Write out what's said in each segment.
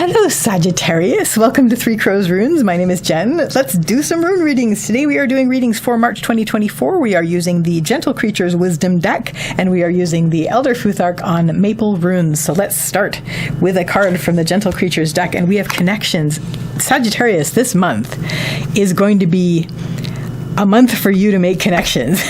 Hello, Sagittarius. Welcome to Three Crows Runes. My name is Jen. Let's do some rune readings. Today we are doing readings for March 2024. We are using the Gentle Creatures Wisdom deck, and we are using the Elder Futhark on Maple Runes. So let's start with a card from the Gentle Creatures deck, and we have connections. Sagittarius, this month is going to be a month for you to make connections.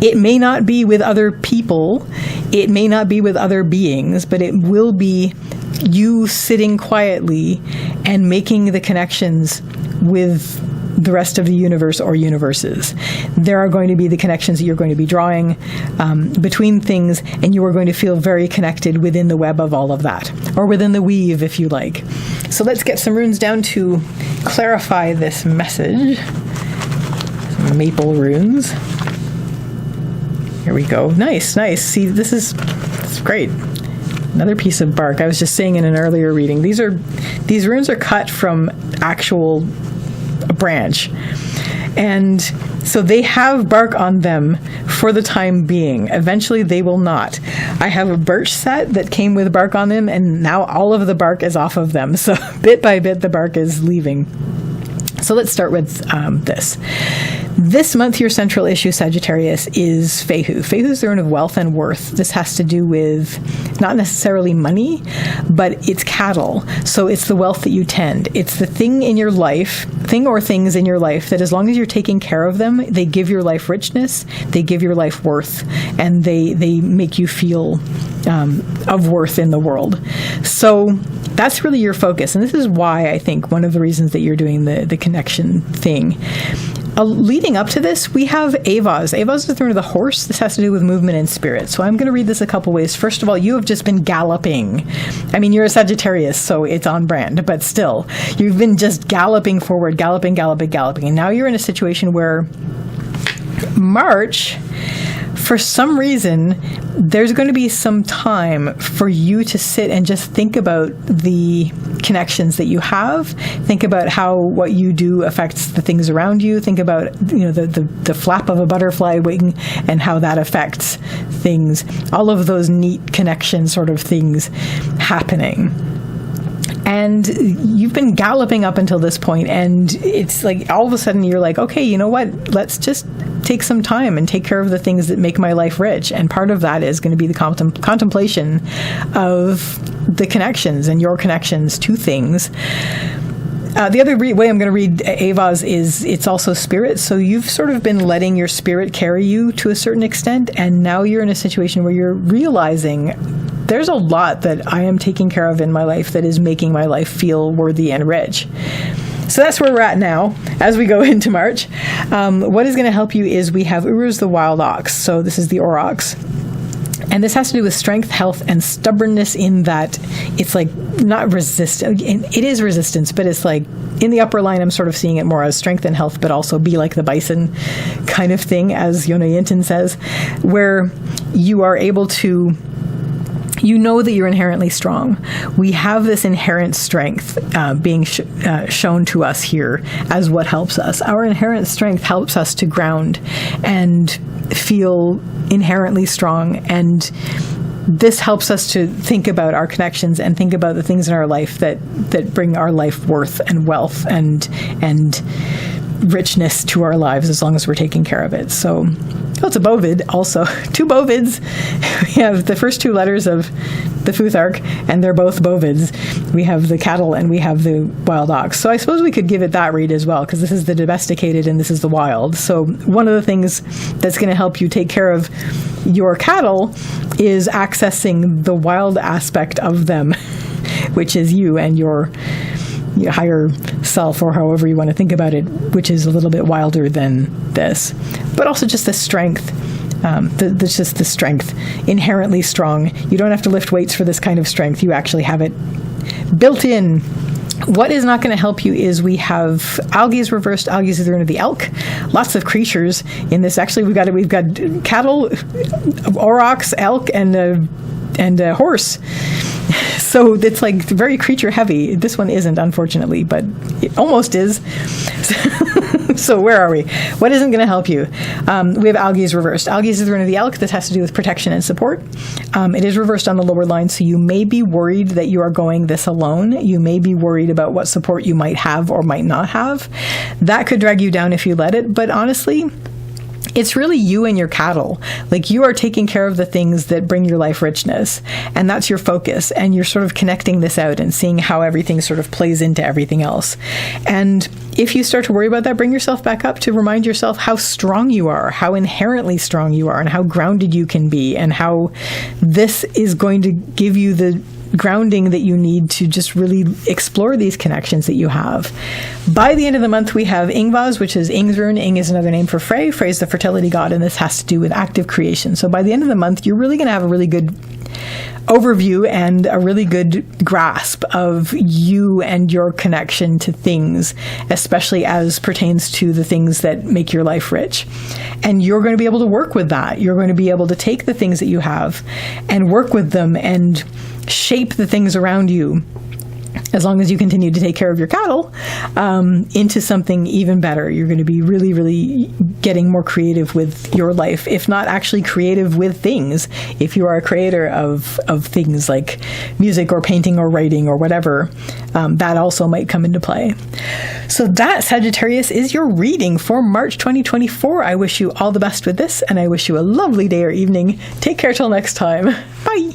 It may not be with other people, it may not be with other beings, but it will be you sitting quietly and making the connections with the rest of the universe or universes. There are going to be the connections that you're going to be drawing between things, and you are going to feel very connected within the web of all of that, or within the weave, if you like. So let's get some runes down to clarify this message. Some maple runes. Here we go. Nice, nice. See, this is great. Another piece of bark. I was just saying in an earlier reading, these runes are cut from actual branch, and so they have bark on them for the time being. Eventually they will not. I have a birch set that came with bark on them, and now all of the bark is off of them, so bit by bit the bark is leaving. So let's start with this. This month, your central issue, Sagittarius, is Fehu. Fehu is the rune of wealth and worth. This has to do with not necessarily money, but it's cattle. So it's the wealth that you tend. It's the thing in your life, thing or things in your life that as long as you're taking care of them, they give your life richness, they give your life worth, and they make you feel of worth in the world. So that's really your focus. And this is why I think one of the reasons that you're doing the connection thing. Leading up to this, we have Avaz. Avaz is the rune of the horse. This has to do with movement and spirit. So I'm going to read this a couple ways. First of all, you have just been galloping. I mean, you're a Sagittarius, so it's on brand, but still, you've been just galloping forward, galloping. And now you're in a situation where March, for some reason, there's going to be some time for you to sit and just think about the connections that you have. Think about how what you do affects the things around you. Think about, the flap of a butterfly wing and how that affects things. All of those neat connection sort of things happening. And you've been galloping up until this point, and it's like all of a sudden you're like, okay, you know what? Let's just take some time and take care of the things that make my life rich. And part of that is going to be the contemplation of the connections and your connections to things. The other way I'm going to read Avaz is it's also spirit. So you've sort of been letting your spirit carry you to a certain extent, and now you're in a situation where you're realizing there's a lot that I am taking care of in my life that is making my life feel worthy and rich. So that's where we're at now as we go into March. What is going to help you is we have Uruz the wild ox. So this is the aurochs. And this has to do with strength, health, and stubbornness in that it's like not resistance. It is resistance, but it's like in the upper line, I'm sort of seeing it more as strength and health, but also be like the bison kind of thing, as Yona Yinton says, where you are able to, you know that you're inherently strong. We have this inherent strength being shown to us here as what helps us. Our inherent strength helps us to ground and feel inherently strong, and this helps us to think about our connections and think about the things in our life that bring our life worth and wealth and richness to our lives as long as we're taking care of it. So it's a bovid also. Two bovids. We have the first two letters of the Futhark, and they're both bovids. We have the cattle and we have the wild ox. So I suppose we could give it that read as well, because this is the domesticated and this is the wild. So one of the things that's going to help you take care of your cattle is accessing the wild aspect of them, which is you and your higher self, or however you want to think about it, which is a little bit wilder than this, but also just the strength. Just the strength, inherently strong. You don't have to lift weights for this kind of strength. You actually have it built in. What is not going to help you is we have algae is reversed. Algae is the rune of the elk. Lots of creatures in this. Actually, we've got cattle, aurochs, elk, and a horse. So it's like very creature heavy. This one isn't, unfortunately, but it almost is. So where are we? What isn't going to help you? We have Algae reversed. Algae is the rune of the elk. This has to do with protection and support. It is reversed on the lower line, so you may be worried that you are going this alone. You may be worried about what support you might have or might not have. That could drag you down if you let it, but honestly, it's really you and your cattle. Like, you are taking care of the things that bring your life richness, and that's your focus, and you're sort of connecting this out and seeing how everything sort of plays into everything else. And if you start to worry about that, bring yourself back up to remind yourself how strong you are, how inherently strong you are, and how grounded you can be, and how this is going to give you the grounding that you need to just really explore these connections that you have. By the end of the month, we have Ingvaz, which is Ing's rune. Ing is another name for Frey. Frey is the fertility god, and this has to do with active creation. So by the end of the month, you're really going to have a really good overview and a really good grasp of you and your connection to things, especially as pertains to the things that make your life rich. And you're going to be able to work with that. You're going to be able to take the things that you have and work with them and shape the things around you, as long as you continue to take care of your cattle, into something even better. You're going to be really, really getting more creative with your life, if not actually creative with things. If you are a creator of things like music or painting or writing or whatever, that also might come into play. So that, Sagittarius, is your reading for March 2024. I wish you all the best with this, and I wish you a lovely day or evening. Take care till next time. Bye.